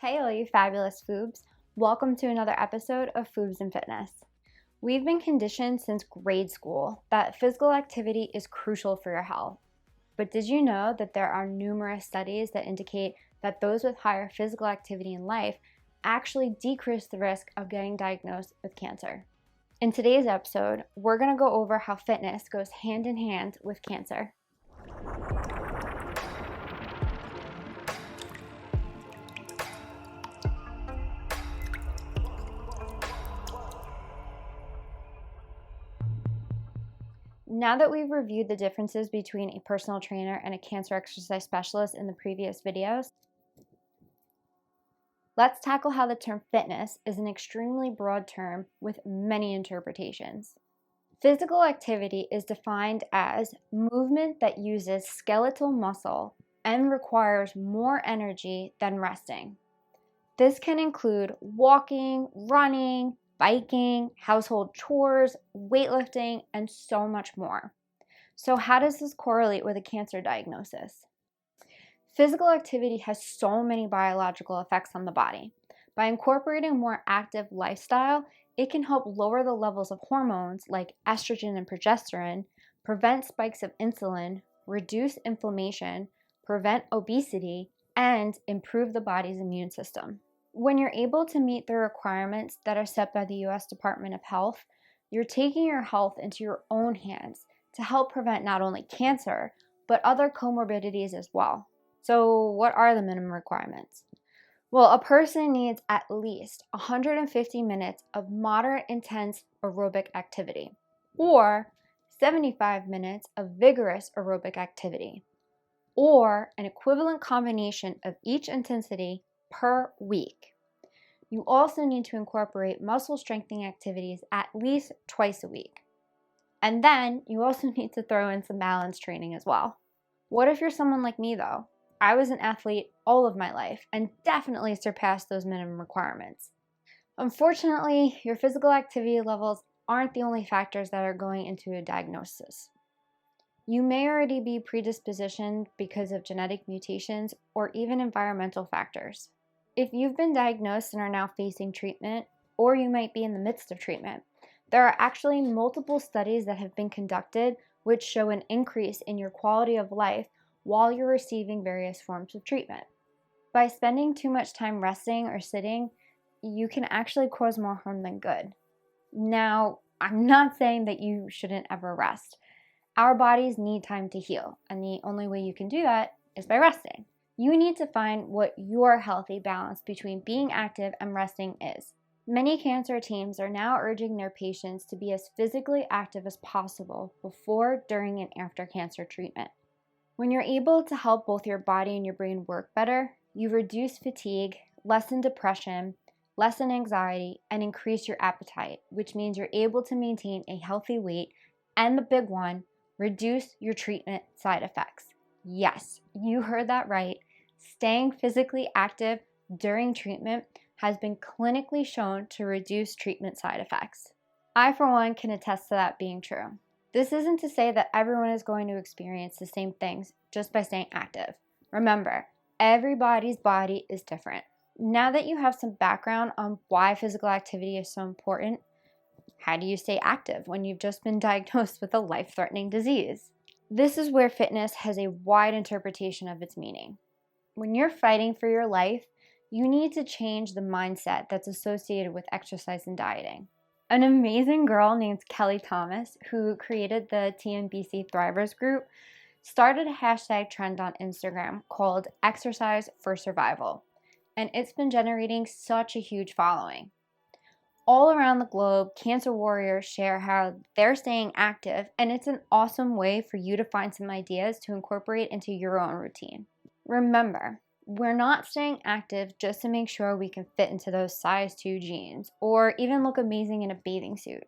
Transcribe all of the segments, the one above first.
Hey, all you fabulous foobs. Welcome to another episode of Foobs and Fitness. We've been conditioned since grade school that physical activity is crucial for your health. But did you know that there are numerous studies that indicate that those with higher physical activity in life actually decrease the risk of getting diagnosed with cancer? In today's episode, we're going to go over how fitness goes hand in hand with cancer. Now that we've reviewed the differences between a personal trainer and a cancer exercise specialist in the previous videos, let's tackle how the term fitness is an extremely broad term with many interpretations. Physical activity is defined as movement that uses skeletal muscle and requires more energy than resting. This can include walking, running, biking, household chores, weightlifting, and so much more. So how does this correlate with a cancer diagnosis? Physical activity has so many biological effects on the body. By incorporating a more active lifestyle, it can help lower the levels of hormones like estrogen and progesterone, prevent spikes of insulin, reduce inflammation, prevent obesity, and improve the body's immune system. When you're able to meet the requirements that are set by the U.S. Department of Health, you're taking your health into your own hands to help prevent not only cancer, but other comorbidities as well. So what are the minimum requirements? Well, a person needs at least 150 minutes of moderate intense aerobic activity or 75 minutes of vigorous aerobic activity or an equivalent combination of each intensity per week. You also need to incorporate muscle strengthening activities at least twice a week. And then you also need to throw in some balance training as well. What if you're someone like me though? I was an athlete all of my life and definitely surpassed those minimum requirements. Unfortunately, your physical activity levels aren't the only factors that are going into a diagnosis. You may already be predispositioned because of genetic mutations or even environmental factors. If you've been diagnosed and are now facing treatment, or you might be in the midst of treatment, there are actually multiple studies that have been conducted which show an increase in your quality of life while you're receiving various forms of treatment. By spending too much time resting or sitting, you can actually cause more harm than good. Now, I'm not saying that you shouldn't ever rest. Our bodies need time to heal, and the only way you can do that is by resting. You need to find what your healthy balance between being active and resting is. Many cancer teams are now urging their patients to be as physically active as possible before, during, and after cancer treatment. When you're able to help both your body and your brain work better, you reduce fatigue, lessen depression, lessen anxiety, and increase your appetite, which means you're able to maintain a healthy weight, and the big one, reduce your treatment side effects. Yes, you heard that right. Staying physically active during treatment has been clinically shown to reduce treatment side effects. I, for one, can attest to that being true. This isn't to say that everyone is going to experience the same things just by staying active. Remember, everybody's body is different. Now that you have some background on why physical activity is so important, how do you stay active when you've just been diagnosed with a life-threatening disease? This is where fitness has a wide interpretation of its meaning. When you're fighting for your life, you need to change the mindset that's associated with exercise and dieting. An amazing girl named Kelly Thomas, who created the TNBC Thrivers group, started a hashtag trend on Instagram called Exercise for Survival, and it's been generating such a huge following. All around the globe, cancer warriors share how they're staying active, and it's an awesome way for you to find some ideas to incorporate into your own routine. Remember, we're not staying active just to make sure we can fit into those size 2 jeans or even look amazing in a bathing suit.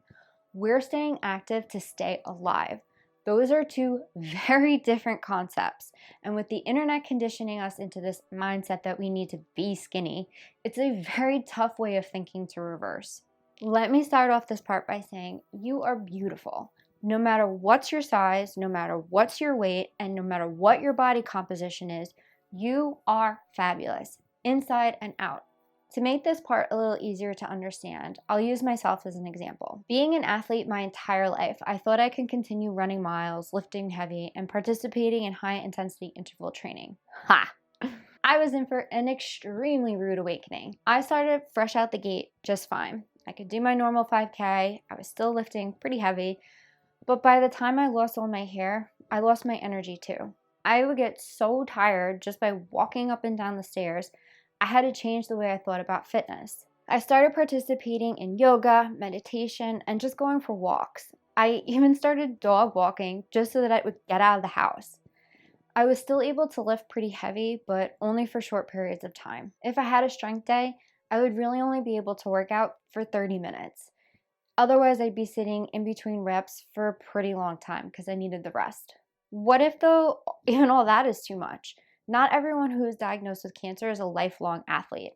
We're staying active to stay alive. Those are two very different concepts. And with the internet conditioning us into this mindset that we need to be skinny, it's a very tough way of thinking to reverse. Let me start off this part by saying you are beautiful. No matter what's your size, no matter what's your weight, and no matter what your body composition is, you are fabulous. inside and out. To make this part a little easier to understand, I'll use myself as an example. Being an athlete my entire life, I thought I could continue running miles, lifting heavy, and participating in high-intensity interval training. Ha! I was in for an extremely rude awakening. I started fresh out the gate just fine. I could do my normal 5K, I was still lifting pretty heavy, but by the time I lost all my hair, I lost my energy too. I would get so tired just by walking up and down the stairs. I had to change the way I thought about fitness. I started participating in yoga, meditation, and just going for walks. I even started dog walking just so that I would get out of the house. I was still able to lift pretty heavy, but only for short periods of time. If I had a strength day, I would really only be able to work out for 30 minutes. Otherwise, I'd be sitting in between reps for a pretty long time because I needed the rest. What if, though, even all that is too much? Not everyone who is diagnosed with cancer is a lifelong athlete.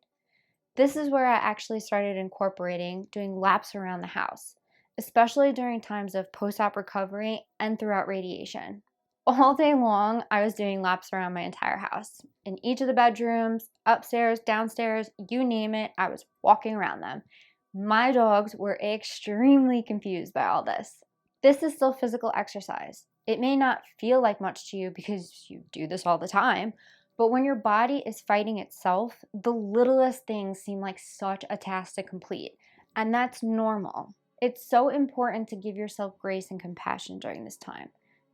This is where I actually started incorporating doing laps around the house, especially during times of post-op recovery and throughout radiation. All day long, I was doing laps around my entire house. In each of the bedrooms, upstairs, downstairs, you name it, I was walking around them. My dogs were extremely confused by all this. This is still physical exercise. It may not feel like much to you because you do this all the time, but when your body is fighting itself, the littlest things seem like such a task to complete, and that's normal. It's so important to give yourself grace and compassion during this time.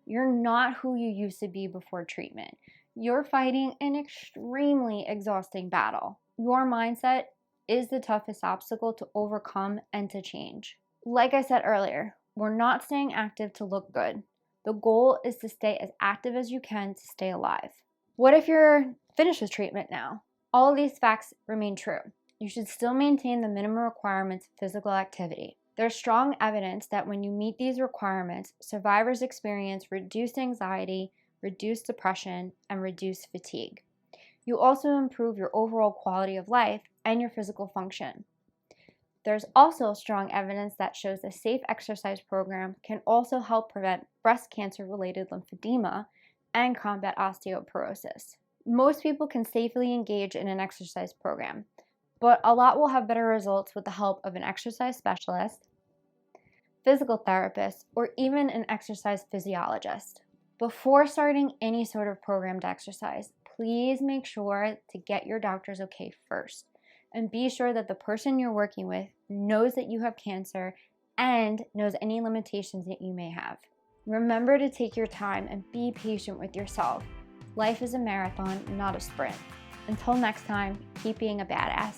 You're not who you used to be before treatment. You're fighting an extremely exhausting battle. Your mindset is the toughest obstacle to overcome and to change. Like I said earlier, we're not staying active to look good. The goal is to stay as active as you can to stay alive. What if you're finished with treatment now? All of these facts remain true. You should still maintain the minimum requirements of physical activity. There's strong evidence that when you meet these requirements, survivors experience reduced anxiety, reduced depression, and reduced fatigue. You also improve your overall quality of life and your physical function. There's also strong evidence that shows a safe exercise program can also help prevent breast cancer-related lymphedema and combat osteoporosis. Most people can safely engage in an exercise program, but a lot will have better results with the help of an exercise specialist, physical therapist, or even an exercise physiologist. Before starting any sort of programmed exercise, please make sure to get your doctor's okay first. And be sure that the person you're working with knows that you have cancer and knows any limitations that you may have. Remember to take your time and be patient with yourself. Life is a marathon, not a sprint. Until next time, keep being a badass.